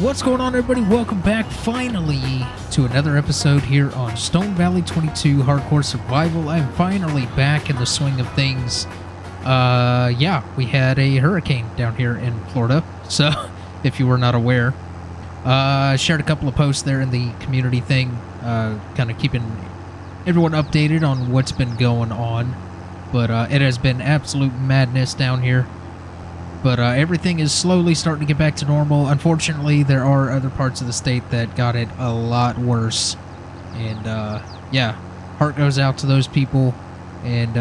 What's going on, everybody? Welcome back finally to another episode here on Stone Valley 22 Hardcore Survival. I'm finally back in the swing of things. Yeah, we had a hurricane down here in Florida, so if you were not aware. Shared a couple of posts there in the community thing, kind of keeping everyone updated on what's been going on. But it has been absolute madness down here. But everything is slowly starting to get back to normal. Unfortunately, there are other parts of the state that got it a lot worse. And yeah, heart goes out to those people. And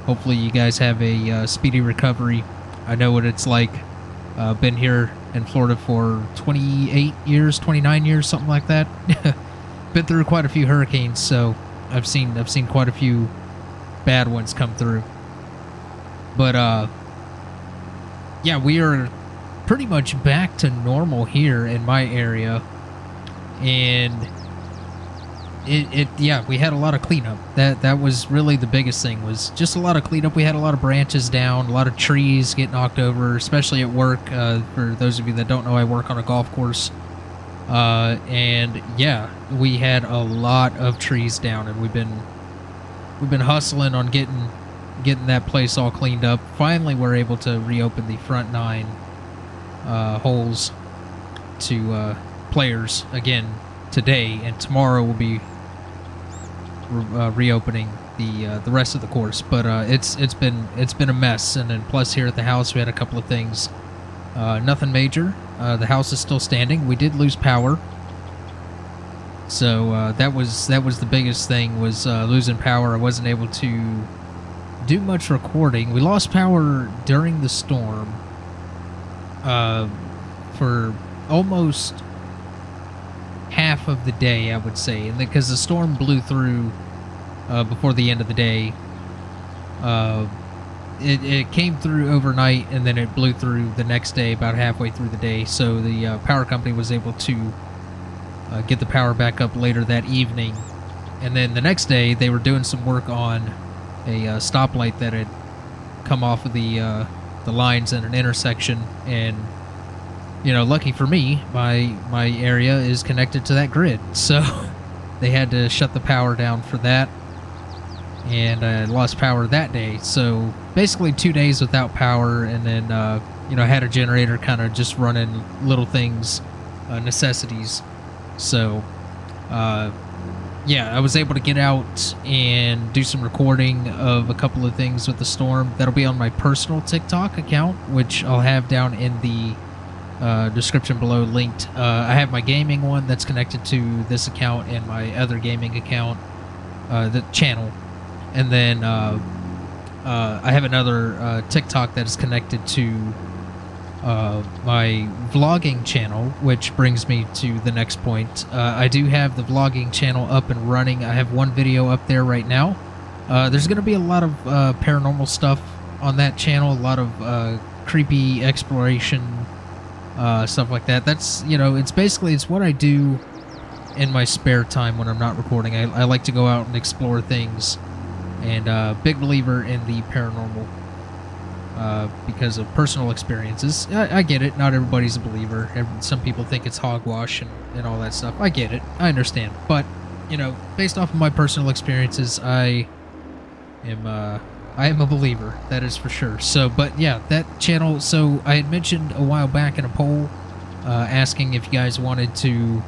hopefully you guys have a speedy recovery. I know what it's like. Been here in Florida for 28 years, 29 years, something like that. Been through quite a few hurricanes, so I've seen quite a few bad ones come through. But yeah, we are pretty much back to normal here in my area, and yeah, we had a lot of cleanup. That was really the biggest thing, was just a lot of cleanup. We had a lot of branches down, a lot of trees get knocked over, especially at work. For those of you that don't know, I work on a golf course, and yeah, we had a lot of trees down, and we've been hustling on getting that place all cleaned up. Finally, we're able to reopen the front 9 holes to players again today, and tomorrow we'll be reopening the rest of the course. But it's been a mess, and then plus here at the house we had a couple of things. Nothing major. The house is still standing. We did lose power, so that was the biggest thing, was losing power. I wasn't able to do much recording. We lost power during the storm for almost half of the day, I would say, and because the storm blew through before the end of the day. It came through overnight, and then it blew through the next day about halfway through the day, so the power company was able to get the power back up later that evening. And then the next day they were doing some work on a stoplight that had come off of the lines in an intersection, and you know, lucky for me, my area is connected to that grid, so they had to shut the power down for that, and I lost power that day. So basically 2 days without power, and then you know, had a generator kind of just running little things, necessities. So yeah, I was able to get out and do some recording of a couple of things with the storm. That'll be on my personal TikTok account, which I'll have down in the description below, linked. I have my gaming one that's connected to this account, and my other gaming account, the channel. And then I have another TikTok that is connected to my vlogging channel, which brings me to the next point. I do have the vlogging channel up and running. I have one video up there right now. There's going to be a lot of paranormal stuff on that channel, a lot of creepy exploration, stuff like that. That's, you know, it's what I do in my spare time when I'm not recording. I like to go out and explore things, and big believer in the paranormal. Because of personal experiences. I get it, not everybody's a believer. Some people think it's hogwash and all that stuff. I get it, I understand. But, you know, based off of my personal experiences, I am a believer, that is for sure. So, but yeah, that channel, so I had mentioned a while back in a poll, asking if you guys wanted to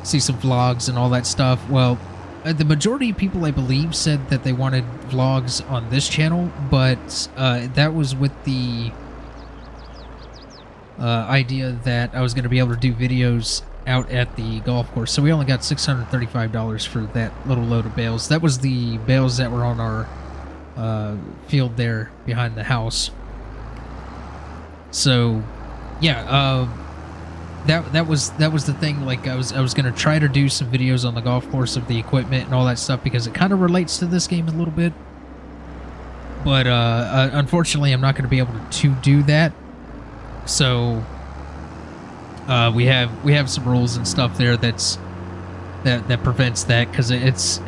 see some vlogs and all that stuff. Well, the majority of people, I believe, said that they wanted vlogs on this channel, but that was with the idea that I was going to be able to do videos out at the golf course. So we only got $635 for that little load of bales. That was the bales that were on our field there behind the house. So yeah, that was the thing. Like, I was gonna try to do some videos on the golf course of the equipment and all that stuff, because it kind of relates to this game a little bit. But unfortunately, I'm not going to be able to do that. So we have some rules and stuff there that prevents that, because it's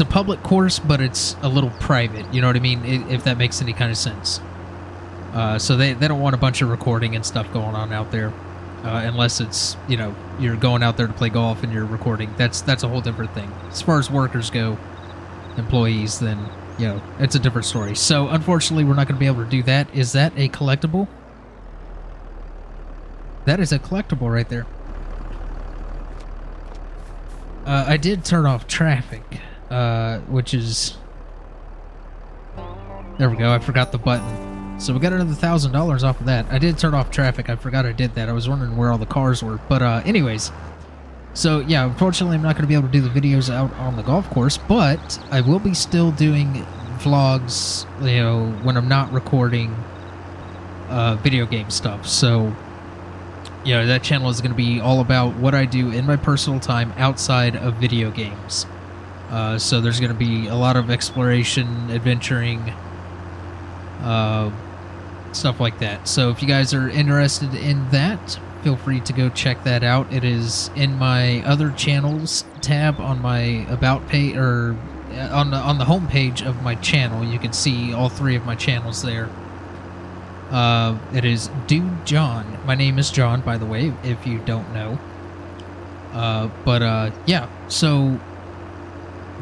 a public course, but it's a little private. You know what I mean? If that makes any kind of sense. So they don't want a bunch of recording and stuff going on out there, unless it's, you know, you're going out there to play golf and you're recording. That's a whole different thing. As far as workers go, employees, then, you know, it's a different story. So unfortunately, we're not going to be able to do that. Is that a collectible? That is a collectible right there. I did turn off traffic, which is... There we go, I forgot the button. So we got another $1,000 off of that. I did turn off traffic, I forgot I did that. I was wondering where all the cars were. But anyways, so yeah, unfortunately I'm not going to be able to do the videos out on the golf course, but I will be still doing vlogs, you know, when I'm not recording video game stuff. So, you know, that channel is going to be all about what I do in my personal time outside of video games. So there's going to be a lot of exploration, adventuring, stuff like that. So if you guys are interested in that, feel free to go check that out. It is in my other channels tab on my about page, or on the home page of my channel. You can see all three of my channels there. It is Dude John. My name is John, by the way, if you don't know. Yeah, so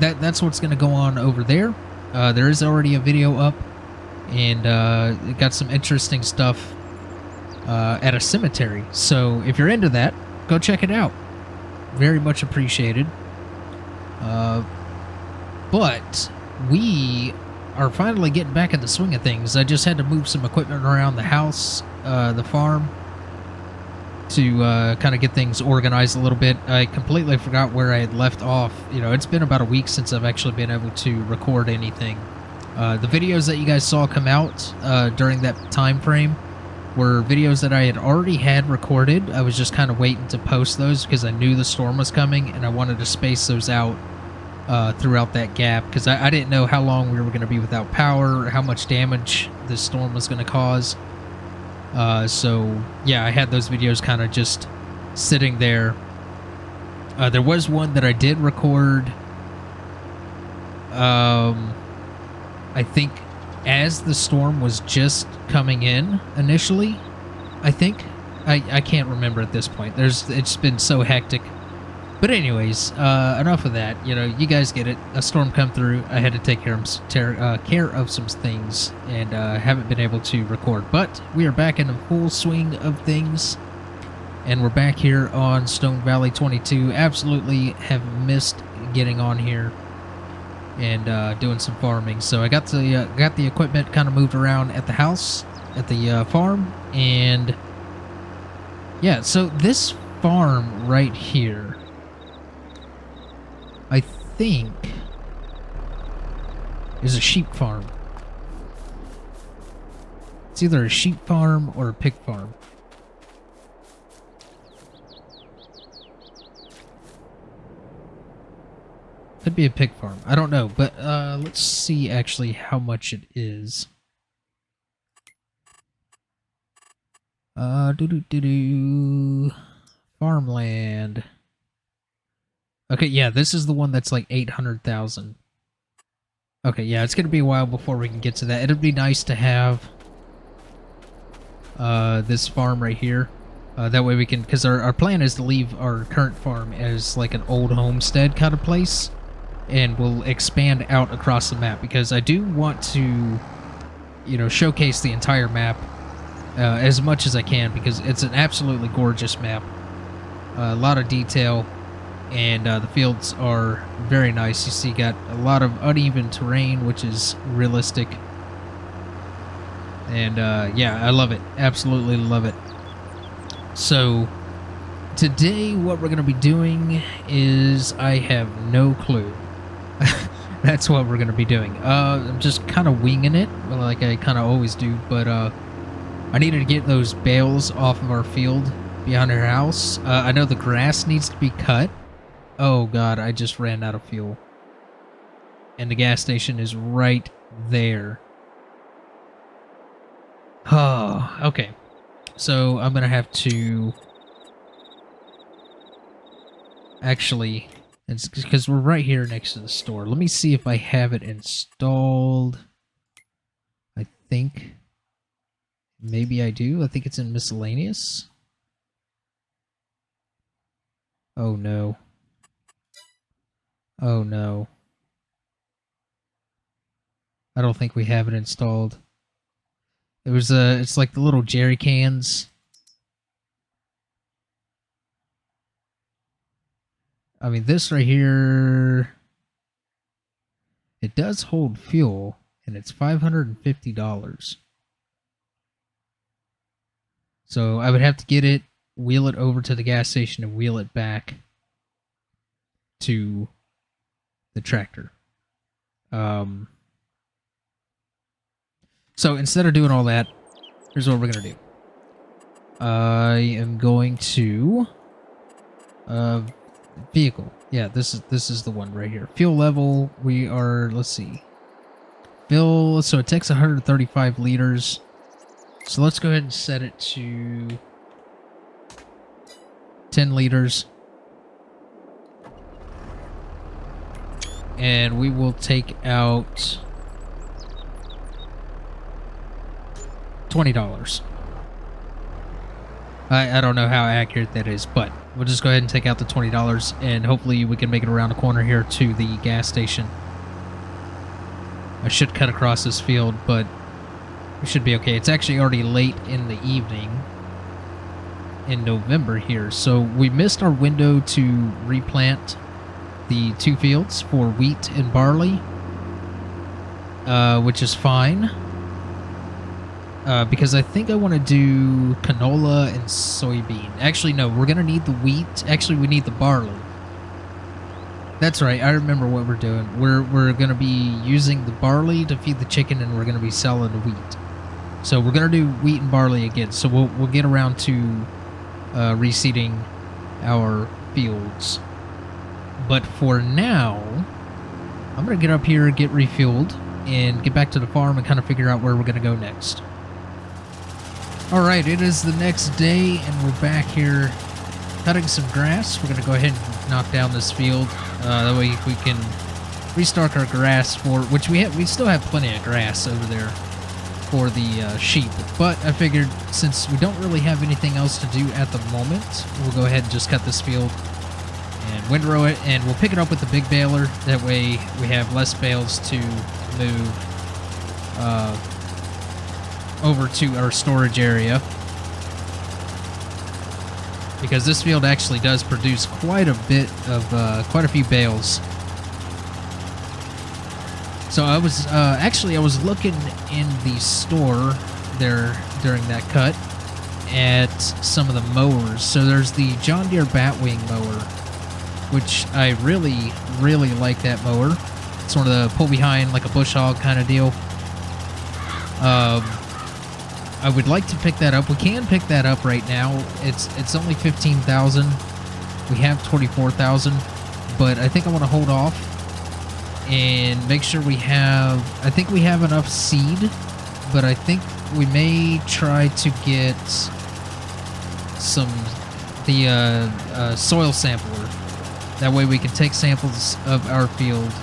that's what's going to go on over there. There is already a video up, and it got some interesting stuff at a cemetery. So if you're into that, go check it out. Very much appreciated. But we are finally getting back in the swing of things. I just had to move some equipment around the house, the farm, to kind of get things organized a little bit. I completely forgot where I had left off. You know, it's been about a week since I've actually been able to record anything. The videos that you guys saw come out during that time frame were videos that I had already had recorded. I was just kind of waiting to post those because I knew the storm was coming, and I wanted to space those out throughout that gap, because I didn't know how long we were going to be without power, or how much damage this storm was going to cause. So yeah, I had those videos kind of just sitting there. There was one that I did record, I think as the storm was just coming in initially, I think. I can't remember at this point. It's been so hectic. But anyways, enough of that. You know, you guys get it. A storm come through. I had to take care of some things, and haven't been able to record. But we are back in the full swing of things, and we're back here on Stone Valley 22. Absolutely have missed getting on here and doing some farming. So I got the equipment kind of moved around at the house, at the farm, and yeah. So this farm right here, I think, is a sheep farm. It's either a sheep farm or a pig farm. Could be a pig farm. I don't know, but let's see actually how much it is. Farmland. Okay, yeah, this is the one that's like 800,000. Okay, yeah, it's gonna be a while before we can get to that. It'd be nice to have this farm right here. That way we can, because our plan is to leave our current farm as like an old homestead kind of place, and we'll expand out across the map, because I do want to, you know, showcase the entire map as much as I can, because it's an absolutely gorgeous map. A lot of detail. And the fields are very nice. You see, got a lot of uneven terrain, which is realistic. And yeah, I love it. Absolutely love it. So today what we're going to be doing is, I have no clue. That's what we're going to be doing. I'm just kind of winging it, like I kind of always do. But I needed to get those bales off of our field behind our house. I know the grass needs to be cut. Oh god, I just ran out of fuel. And the gas station is right there. Oh, okay. So I'm gonna have to... Actually, it's because we're right here next to the store. Let me see if I have it installed. I think Maybe I do. I think it's in miscellaneous. Oh no. Oh no. I don't think we have it installed. It was it's like the little jerry cans. I mean, this right here, it does hold fuel, and it's $550. So I would have to get it, wheel it over to the gas station, and wheel it back to the tractor. So instead of doing all that, here's what we're going to do. I am going to... vehicle. Yeah, this is the one right here. Fuel level, we are, let's see. Fill, so it takes 135 liters. So let's go ahead and set it to 10 liters. And we will take out $20. I don't know how accurate that is, but we'll just go ahead and take out the $20, and hopefully we can make it around the corner here to the gas station. I should cut across this field, but we should be okay. It's actually already late in the evening in November here, so we missed our window to replant the 2 fields for wheat and barley, which is fine. Because I think I want to do canola and soybean. Actually, no, we're going to need the wheat. Actually, we need the barley. That's right, I remember what we're doing. We're going to be using the barley to feed the chicken, and we're going to be selling the wheat. So we're going to do wheat and barley again. So we'll get around to reseeding our fields. But for now, I'm going to get up here, get refueled, and get back to the farm and kind of figure out where we're going to go next. Alright, it is the next day, and we're back here cutting some grass. We're going to go ahead and knock down this field. That way we can restock our grass for, which we still have plenty of grass over there for the sheep. But I figured since we don't really have anything else to do at the moment, we'll go ahead and just cut this field and windrow it, and we'll pick it up with the big baler. That way we have less bales to move over to our storage area, because this field actually does produce quite a bit of quite a few bales. So I was I was looking in the store there during that cut at some of the mowers. So there's the John Deere Batwing mower, which I really like that mower. It's sort of the pull behind, like a bush hog kind of deal. I would like to pick that up. We can pick that up right now. It's only 15,000. We have 24,000, but I think I want to hold off and make sure we have. I think we have enough seed, but I think we may try to get the soil sampler. That way we can take samples of our fields,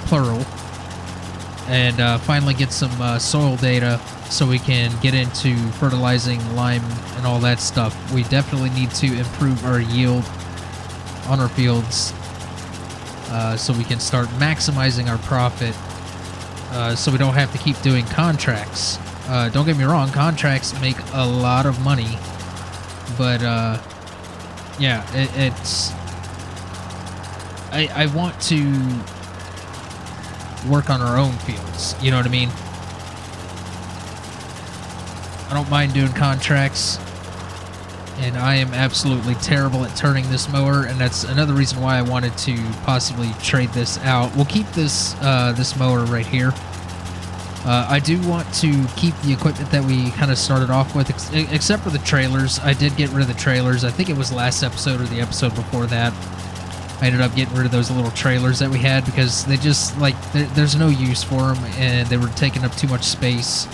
plural, and finally get some soil data so we can get into fertilizing lime and all that stuff. We definitely need to improve our yield on our fields so we can start maximizing our profit, so we don't have to keep doing contracts. Don't get me wrong, contracts make a lot of money, but yeah, it's... I want to work on our own fields, you know what I mean? I don't mind doing contracts, and I am absolutely terrible at turning this mower, and that's another reason why I wanted to possibly trade this out. We'll keep this this mower right here. I do want to keep the equipment that we kind of started off with, except for the trailers. I did get rid of the trailers. I think it was last episode or the episode before that. I ended up getting rid of those little trailers that we had because they just, like, there's no use for them, and they were taking up too much space.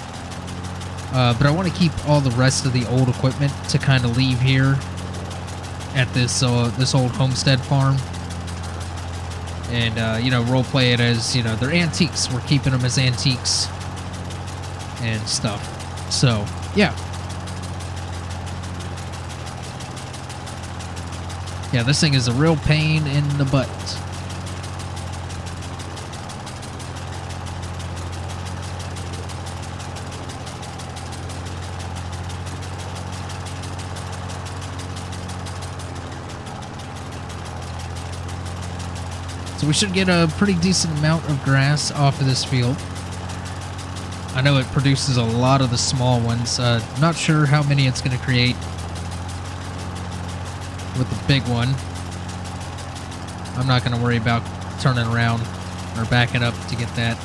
But I want to keep all the rest of the old equipment to kind of leave here at this old homestead farm. And, you know, roleplay it as, you know, they're antiques. We're keeping them as antiques. and stuff. So, yeah. Yeah, this thing is a real pain in the butt. So we should get a pretty decent amount of grass off of this field. I know it produces a lot of the small ones. Not sure how many it's going to create with the big one. I'm not going to worry about turning around or backing up to get that.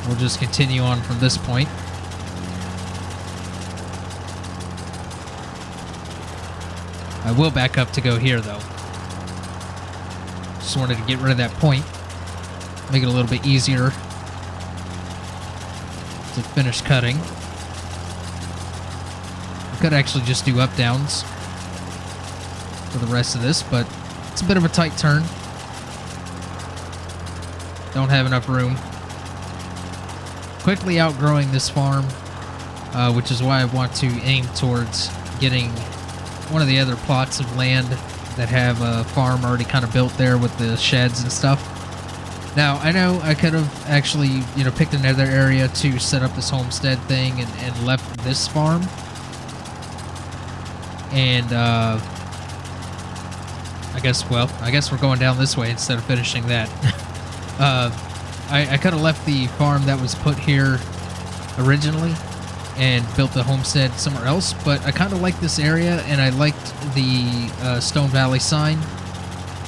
We'll just continue on from this point. I will back up to go here, though. Just wanted to get rid of that point. Make it a little bit easier to finish cutting. I could actually just do up-downs for the rest of this, but it's a bit of a tight turn. Don't have enough room. Quickly outgrowing this farm, which is why I want to aim towards getting one of the other plots of land that have a farm already kind of built there with the sheds and stuff. Now, I know I could have actually, picked another area to set up this homestead thing and left this farm. And, I guess we're going down this way instead of finishing that. I could have left the farm that was put here originally and built the homestead somewhere else, but I kind of like this area, and I liked the Stone Valley sign,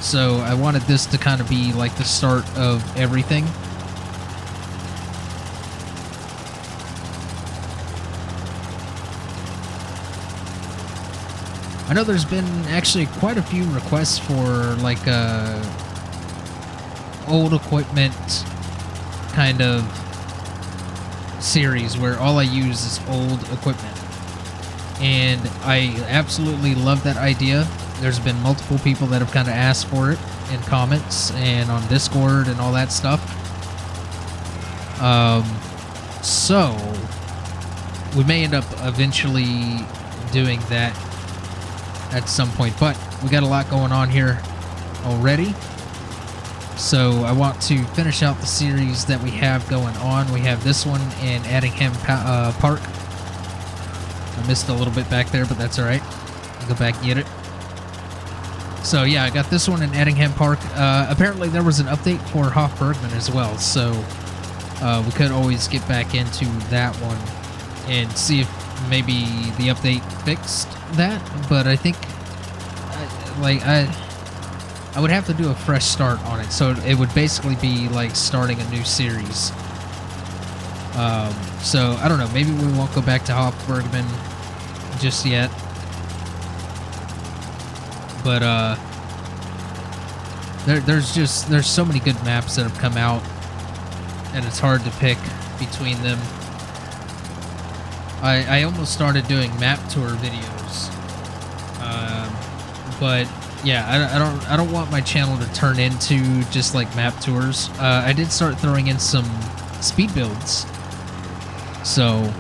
so I wanted this to kind of be like the start of everything. I know there's been actually quite a few requests for like old equipment kind of series where all I use is old equipment, and I absolutely love that idea. There's been multiple people that have kind of asked for it in comments and on Discord and all that stuff. So we may end up eventually doing that at some point, but we got a lot going on here already. So I want to finish out the series that we have going on. We have this one in Addingham Park. I missed a little bit back there, but that's all right. I'll go back and get it. So yeah, I got this one in Addingham Park. Apparently there was an update for Hofbergman as well, so we could always get back into that one and see if maybe the update fixed that. But I think, I would have to do a fresh start on it, so it would basically be like starting a new series. So I don't know, maybe we won't go back to Hofbergman just yet. But there's so many good maps that have come out, and it's hard to pick between them. I almost started doing map tour videos, but yeah, I don't want my channel to turn into just like map tours. I did start throwing in some speed builds, so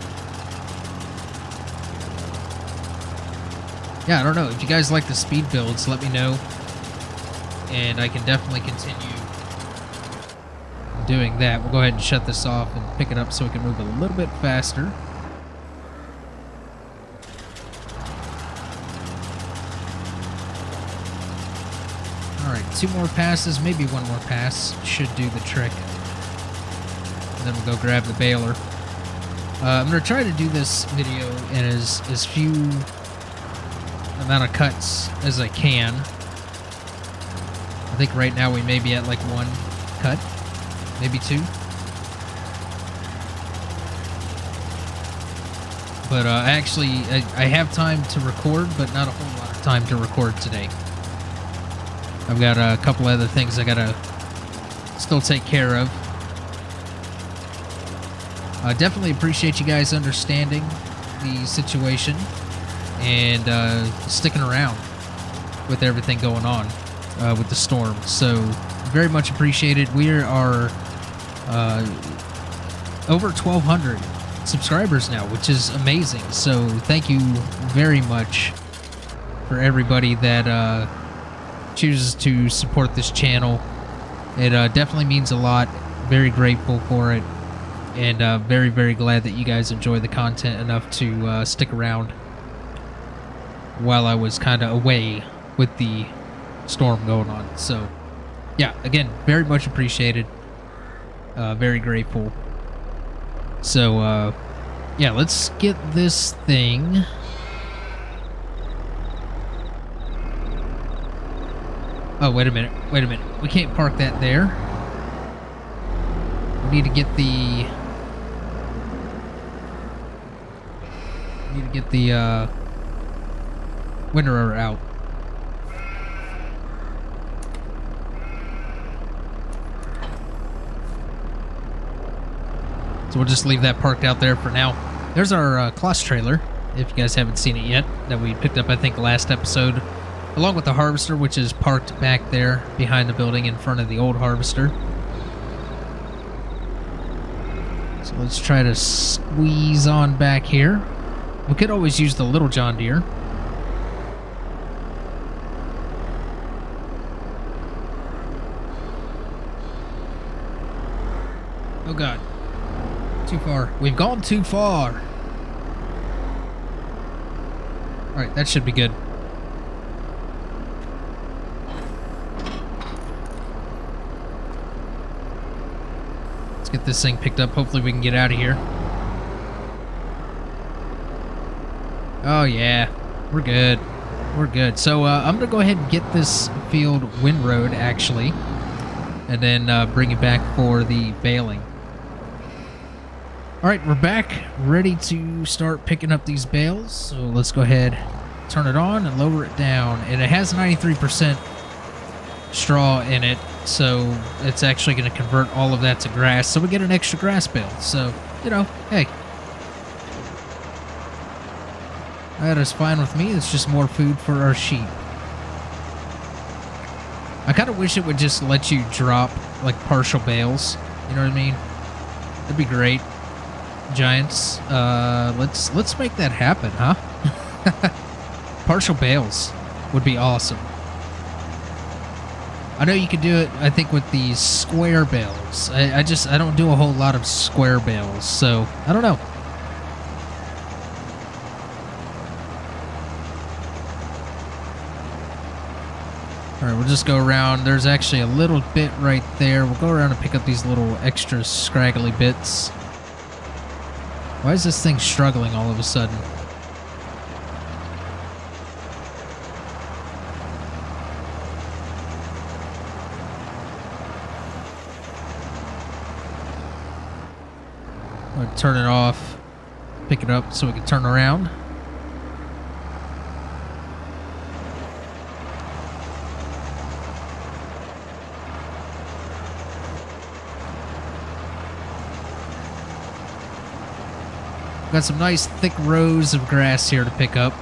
yeah, I don't know. If you guys like the speed builds, let me know, and I can definitely continue doing that. We'll go ahead and shut this off and pick it up so we can move a little bit faster. Alright, 2 more passes, maybe 1 more pass should do the trick. And then we'll go grab the baler. I'm going to try to do this video in as few amount of cuts as I can. I think right now we may be at like 1 cut, maybe 2. But I have time to record, but not a whole lot of time to record today. I've got a couple other things I gotta still take care of. I definitely appreciate you guys understanding the situation and sticking around with everything going on with the storm. So Very much appreciated. We are over 1,200 subscribers now, which is amazing. So thank you very much for everybody that chooses to support this channel. It definitely means a lot. Very grateful for it, and very, very glad that you guys enjoy the content enough to stick around while I was kind of away with the storm going on. So yeah, again, very much appreciated. Very grateful. So yeah, let's get this thing. Oh, wait a minute. We can't park that there. We need to get the window out. So we'll just leave that parked out there for now. There's our Kloss trailer, if you guys haven't seen it yet, that we picked up, I think, last episode, along with the harvester, which is parked back there behind the building in front of the old harvester. So let's try to squeeze on back here. We could always use the little John Deere. Oh god. Too far. We've gone too far. Alright, that should be good. Let's get this thing picked up. Hopefully we can get out of here. Oh yeah, we're good. We're good. So I'm going to go ahead and get this field windrowed, actually, and then bring it back for the baling. All right, we're back, ready to start picking up these bales. So let's go ahead, turn it on and lower it down. And it has 93% straw in it, so it's actually going to convert all of that to grass. So we get an extra grass bale. So, you know, hey. That is fine with me. It's just more food for our sheep. I kind of wish it would just let you drop, like, partial bales. You know what I mean? That'd be great. Giants, let's make that happen, huh? Partial bales would be awesome. I know you could do it, I think, with these square bales. I don't do a whole lot of square bales, so I don't know. Alright, we'll just go around. There's actually a little bit right there. We'll go around and pick up these little extra scraggly bits. Why is this thing struggling all of a sudden? I'm going to turn it off, pick it up so we can turn around. Got some nice thick rows of grass here to pick up.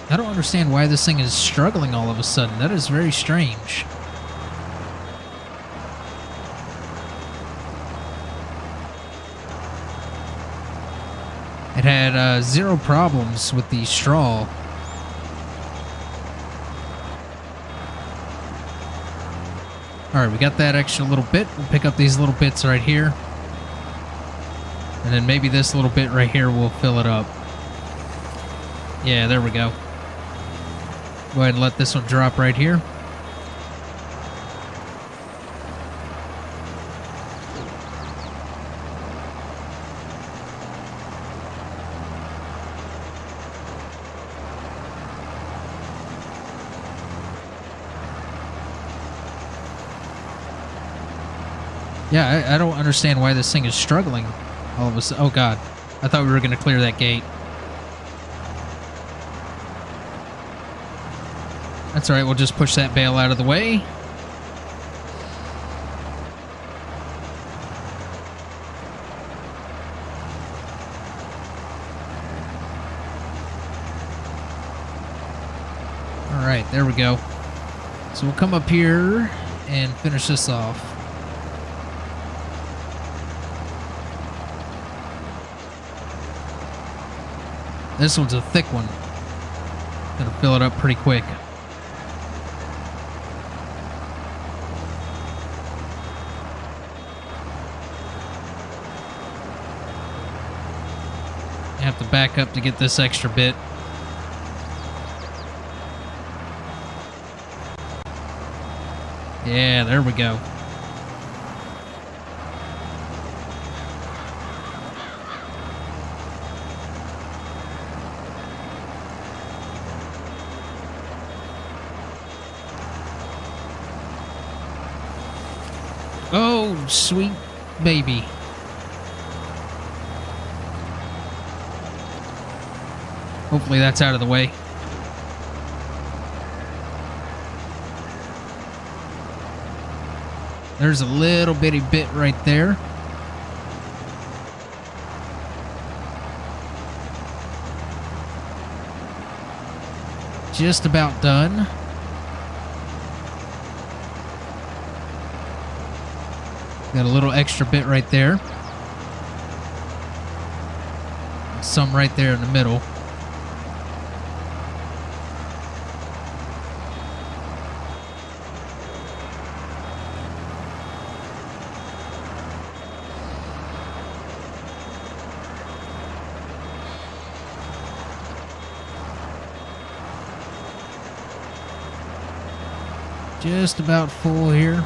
I don't understand why this thing is struggling all of a sudden. That is very strange. It had 0 problems with the straw. Alright, we got that extra little bit. We'll pick up these little bits right here. And then maybe this little bit right here will fill it up. Yeah, there we go. Go ahead and let this one drop right here. Yeah, I don't understand why this thing is struggling all of a sudden. Oh, God. I thought we were going to clear that gate. That's all right. We'll just push that bale out of the way. All right. There we go. So we'll come up here and finish this off. This one's a thick one. Gonna fill it up pretty quick. I have to back up to get this extra bit. Yeah, there we go. Oh, sweet baby. Hopefully that's out of the way. There's a little bitty bit right there. Just about done. Got a little extra bit right there. Some right there in the middle. Just about full here.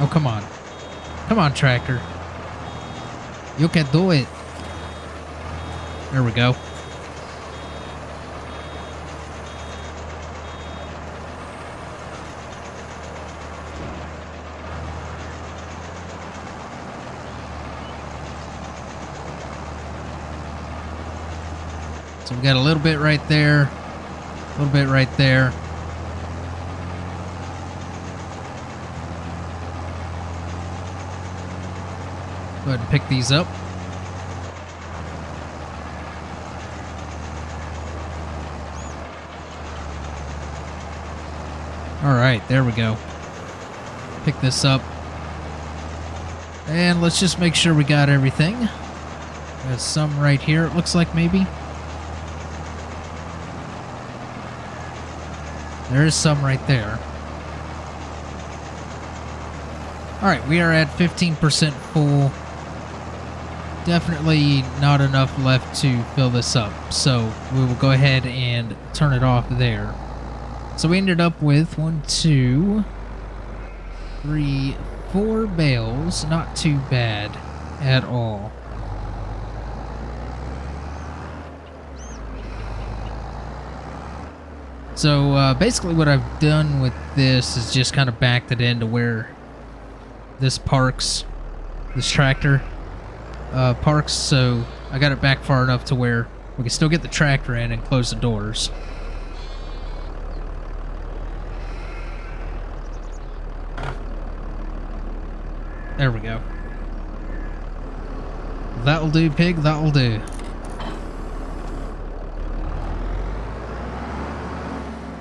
Oh, come on. Come on, tractor. You can do it. There we go. So we got a little bit right there. A little bit right there. Go ahead and pick these up. All right, there we go. Pick this up. And let's just make sure we got everything. There's some right here, it looks like maybe. There is some right there. All right, we are at 15% full. Definitely not enough left to fill this up, so we will go ahead and turn it off there. So we ended up with 1, 2, 3, 4 bales. Not too bad at all. So basically what I've done with this is just kind of backed it into where this parks, this tractor parks, so I got it back far enough to where we can still get the tractor in and close the doors. There we go. That'll do, pig, that'll do.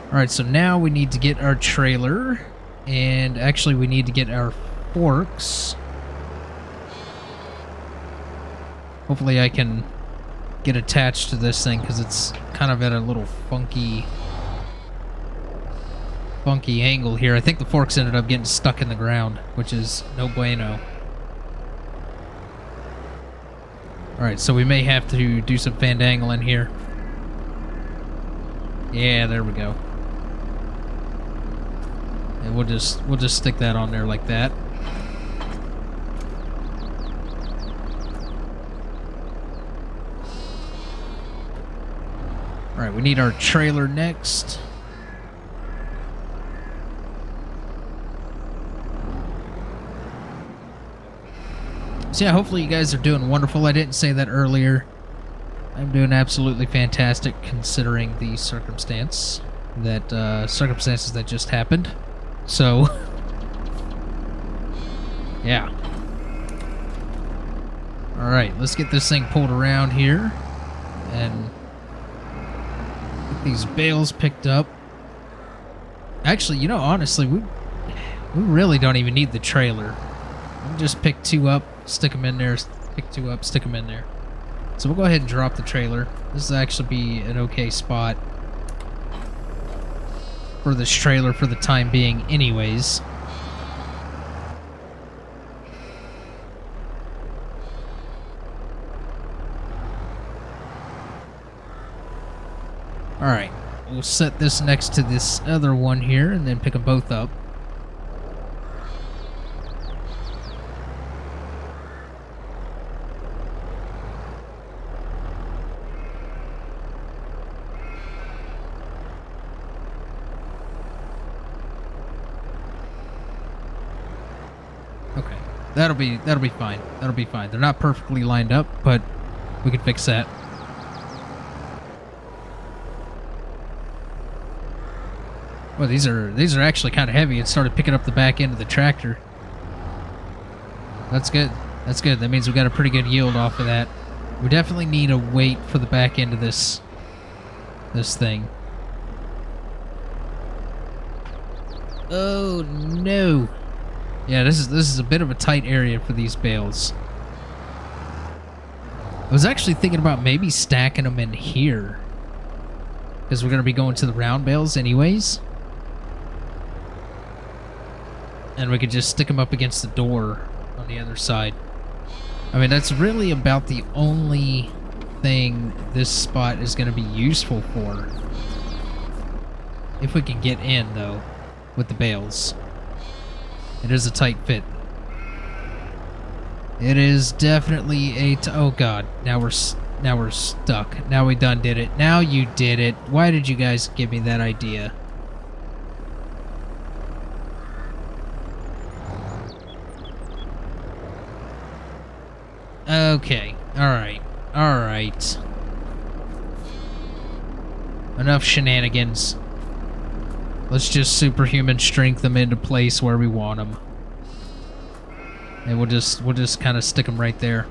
Alright, so now we need to get our trailer, and actually we need to get our forks. Hopefully I can get attached to this thing, because it's kind of at a little funky angle here. I think the forks ended up getting stuck in the ground, which is no bueno. Alright, so we may have to do some fandangling here. Yeah, there we go. And we'll just stick that on there like that. Alright, we need our trailer next. So yeah, hopefully you guys are doing wonderful. I didn't say that earlier. I'm doing absolutely fantastic considering the circumstances that just happened. So, yeah. Alright, let's get this thing pulled around here and get these bales picked up. Actually, you know, honestly, we really don't even need the trailer. We can just pick 2 up, stick them in there, pick 2 up, stick them in there. So we'll go ahead and drop the trailer. This will actually be an okay spot for this trailer for the time being anyways. Alright, we'll set this next to this other one here and then pick them both up. Okay, that'll be fine. That'll be fine. They're not perfectly lined up, but we can fix that. Well, these are actually kind of heavy. It started picking up the back end of the tractor. That's good. That's good. That means we got a pretty good yield off of that. We definitely need a weight for the back end of this thing. Oh no. Yeah, this is a bit of a tight area for these bales. I was actually thinking about maybe stacking them in here, because we're going to be going to the round bales anyways. And we could just stick them up against the door on the other side. I mean, that's really about the only thing this spot is going to be useful for. If we can get in, though, with the bales. It is a tight fit. It is definitely a oh god, now we're stuck. Now we done did it. Now you did it. Why did you guys give me that idea? Okay. Alright. Alright. Enough shenanigans. Let's just superhuman strength them into place where we want them. And we'll just kind of stick them right there.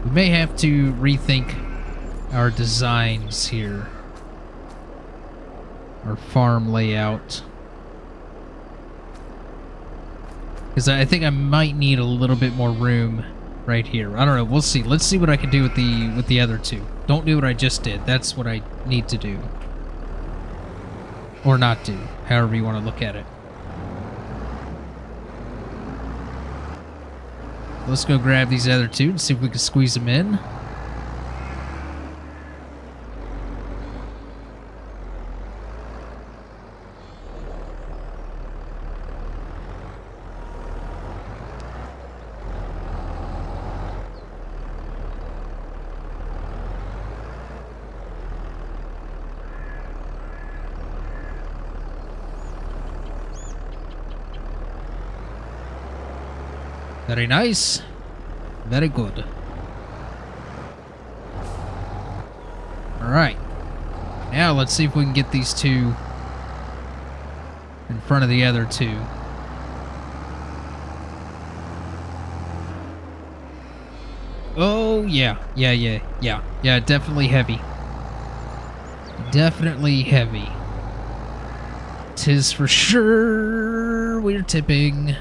We may have to rethink our designs here. Our farm layout. Because I think I might need a little bit more room right here. I don't know. We'll see. Let's see what I can do with the other two. Don't do what I just did. That's what I need to do. Or not do. However you want to look at it. Let's go grab these other two and see if we can squeeze them in. Very nice. Very good. Alright. Now let's see if we can get these two in front of the other two. Oh, yeah. Yeah, definitely heavy. Definitely heavy. 'Tis for sure we're tipping.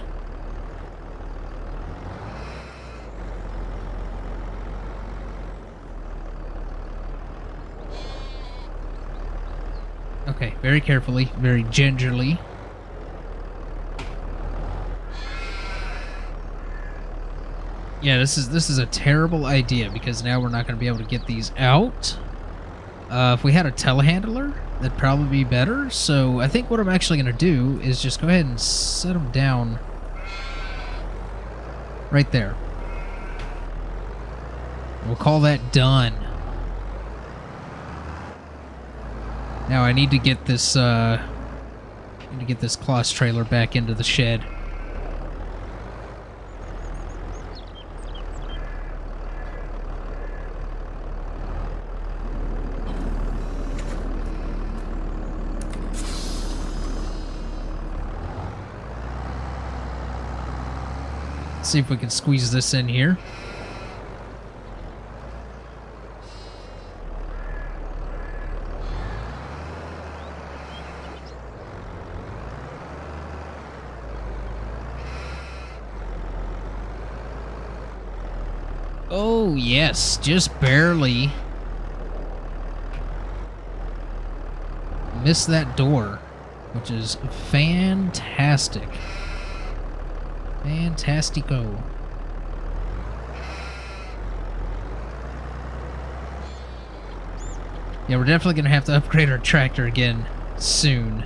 Okay, very carefully, very gingerly. Yeah, this is a terrible idea because now we're not going to be able to get these out. If we had a telehandler, that'd probably be better. So I think what I'm actually going to do is just go ahead and set them down right there. We'll call that done. Now I need to get this cloth trailer back into the shed. See if we can squeeze this in here. Oh, yes, just barely. Missed that door, which is fantastic. Fantastico. Yeah, we're definitely going to have to upgrade our tractor again soon.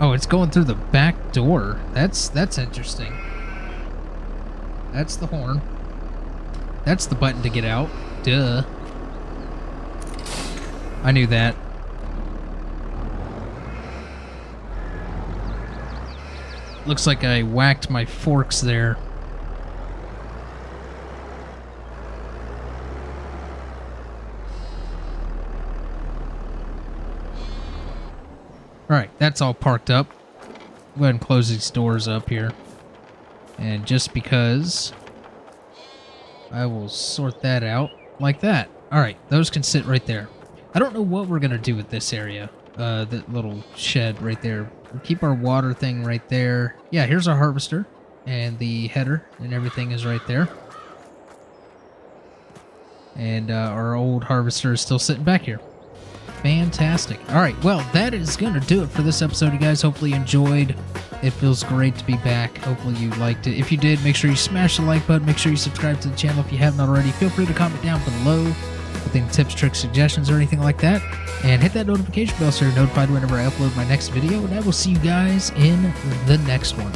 Oh, it's going through the back door. That's interesting. That's the horn. That's the button to get out. Duh. I knew that. Looks like I whacked my forks there. Alright, that's all parked up. Go ahead and close these doors up here. And just because, I will sort that out like that. Alright, those can sit right there. I don't know what we're going to do with this area. That little shed right there. We'll keep our water thing right there. Yeah, here's our harvester. And the header and everything is right there. And our old harvester is still sitting back here. Fantastic. All right, well, that is going to do it for this episode, you guys. Hopefully you enjoyed. It feels great to be back. Hopefully you liked it. If you did, make sure you smash the like button. Make sure you subscribe to the channel if you haven't already. Feel free to comment down below with any tips, tricks, suggestions, or anything like that. And hit that notification bell so you're notified whenever I upload my next video. And I will see you guys in the next one.